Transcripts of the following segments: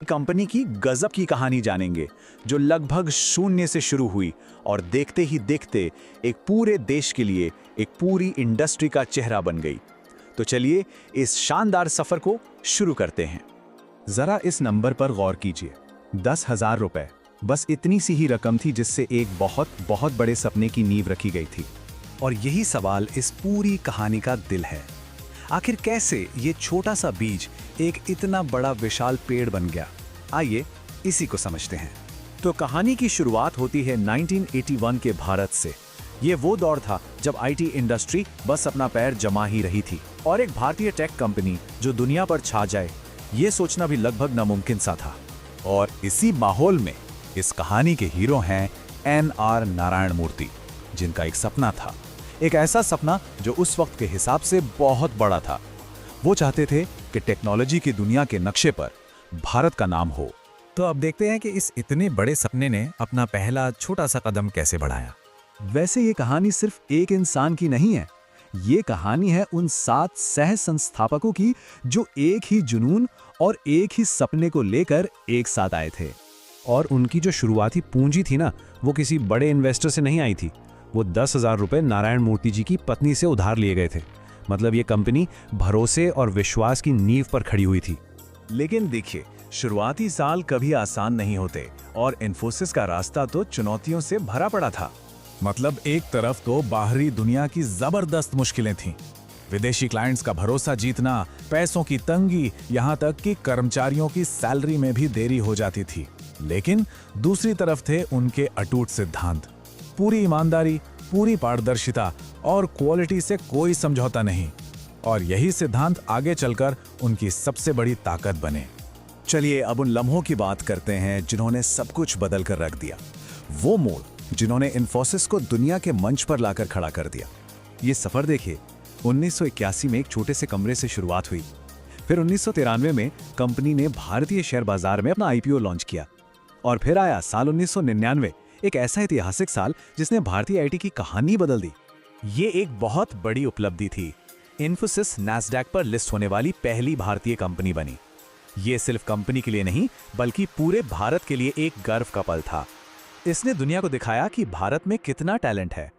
Company की गजब की कहानी जानेंगे जो लगभग शून्य से शुरू हुई और देखते ही देखते एक पूरे देश के लिए एक पूरी इंडस्ट्री का चेहरा बन गई। तो चलिए इस शानदार सफर को शुरू करते हैं। जरा इस नंबर पर गौर कीजिए, 10,000 रुपए। बस इतनी सी ही रकम थी जिससे एक बहुत बहुत बड़े सपने की नींव रखी गई थी। और यही सवाल इस पूरी कहानी का दिल है। आखिर कैसे ये छोटा सा बीज एक इतना बड़ा विशाल पेड़ बन गया? आइए इसी को समझते हैं। तो कहानी की शुरुआत होती है 1981 के भारत से। ये वो दौर था जब आईटी इंडस्ट्री बस अपना पैर जमा ही रही थी और एक भारतीय टेक कंपनी जो दुनिया पर छा जाए ये सोचना भी लगभग नामुमकिन सा था। और इसी माहौल में इस कहानी के हीरो हैं एन.आर. नारायण मूर्ति, जिनका एक सपना था। एक ऐसा सपना जो उस वक्त के हिसाब से बहुत बड़ा था। वो चाहते थे कि टेक्नोलॉजी की दुनिया के नक्शे पर भारत का नाम हो। तो अब देखते हैं कि इस इतने बड़े सपने ने अपना पहला छोटा सा कदम कैसे बढ़ाया। वैसे ये कहानी सिर्फ एक इंसान की नहीं है, ये कहानी है उन 7 सह संस्थापकों की जो एक ही जुनून और एक ही सपने को लेकर एक साथ आए थे। और उनकी जो शुरुआती पूंजी थी ना, वो किसी बड़े इन्वेस्टर से नहीं आई थी। वो 10,000 रुपए नारायण मूर्ति जी की पत्नी से उधार लिए गए थे। मतलब ये कंपनी भरोसे और विश्वास की नींव पर खड़ी हुई थी। लेकिन देखिए, शुरुआती साल कभी आसान नहीं होते और इन्फोसिस का रास्ता तो चुनौतियों से भरा पड़ा था। मतलब एक तरफ तो बाहरी दुनिया की जबरदस्त मुश्किलें थीं, विदेशी क्लाइंट्स का भरोसा जीतना, पैसों की तंगी, यहाँ तक कि कर्मचारियों की सैलरी में भी देरी हो जाती थी। लेकिन दूसरी तरफ थे उनके अटूट सिद्धांत, पूरी ईमानदारी, पूरी पारदर्शिता और क्वालिटी से कोई समझौता नहीं। और यही सिद्धांत आगे चलकर उनकी सबसे बड़ी ताकत बने। चलिए अब उन लम्हों की बात करते हैं जिन्होंने सब कुछ बदल कर रख दिया। वो मोड़ जिन्होंने इन्फोसिस को दुनिया के मंच पर लाकर खड़ा कर दिया। ये सफर देखिए, 1981 में एक छोटे से कमरे से शुरुआत हुई। फिर 1993 में कंपनी ने भारतीय शेयर बाजार में अपना आईपीओ लॉन्च किया। और फिर आया साल 1999, एक ऐसा ऐतिहासिक साल जिसने भारतीय आईटी की कहानी बदल दी। ये एक बहुत बड़ी उपलब्धि थी। इन्फोसिस नैस्डैक पर लिस्ट होने वाली पहली भारतीय कंपनी बनी। ये सिर्फ कंपनी के लिए नहीं बल्कि पूरे भारत के लिए एक गर्व का पल था। इसने दुनिया को दिखाया कि भारत में कितना टैलेंट है।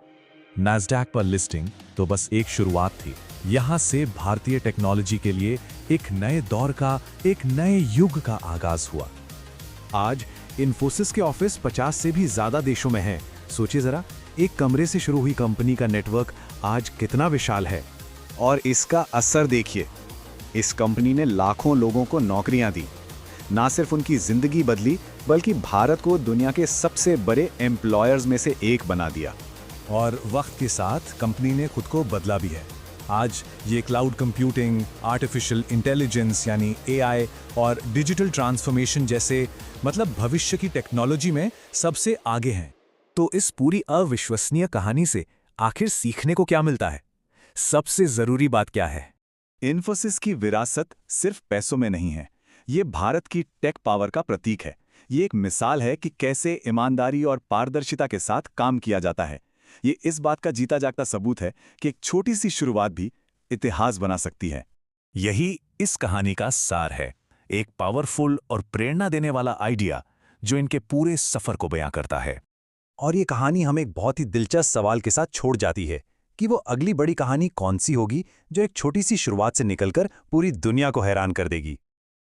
नैस्डैक पर लिस्टिंग तो बस एक शुरुआत थी। यहाँ से भारतीय टेक्नोलॉजी के लिए एक नए दौर का, एक नए युग का आगाज हुआ। आज इन्फोसिस के ऑफिस 50 से भी ज्यादा देशों में हैं। सोचिए जरा, एक कमरे से शुरू हुई कंपनी का नेटवर्क आज कितना विशाल है। और इसका असर देखिए, इस कंपनी ने लाखों लोगों को नौकरियां दी। ना सिर्फ उनकी जिंदगी बदली बल्कि भारत को दुनिया के सबसे बड़े एम्प्लॉयर्स में से एक बना दिया। और वक्त के साथ कंपनी ने खुद को बदला भी है। आज ये क्लाउड कंप्यूटिंग, आर्टिफिशियल इंटेलिजेंस यानी एआई और डिजिटल ट्रांसफॉर्मेशन जैसे मतलब भविष्य की टेक्नोलॉजी में सबसे आगे हैं। तो इस पूरी अविश्वसनीय कहानी से आखिर सीखने को क्या मिलता है? सबसे जरूरी बात क्या है? इन्फोसिस की विरासत सिर्फ पैसों में नहीं है, ये भारत की टेक पावर का प्रतीक है। ये एक मिसाल है कि कैसे ईमानदारी और पारदर्शिता के साथ काम किया जाता है। ये इस बात का जीता जागता सबूत है कि एक छोटी सी शुरुआत भी इतिहास बना सकती है। यही इस कहानी का सार है, एक पावरफुल और प्रेरणा देने वाला आइडिया जो इनके पूरे सफर को बयां करता है। और ये कहानी हमें एक बहुत ही दिलचस्प सवाल के साथ छोड़ जाती है कि वो अगली बड़ी कहानी कौन सी होगी जो एक छोटी सी शुरुआत से निकलकर पूरी दुनिया को हैरान कर देगी।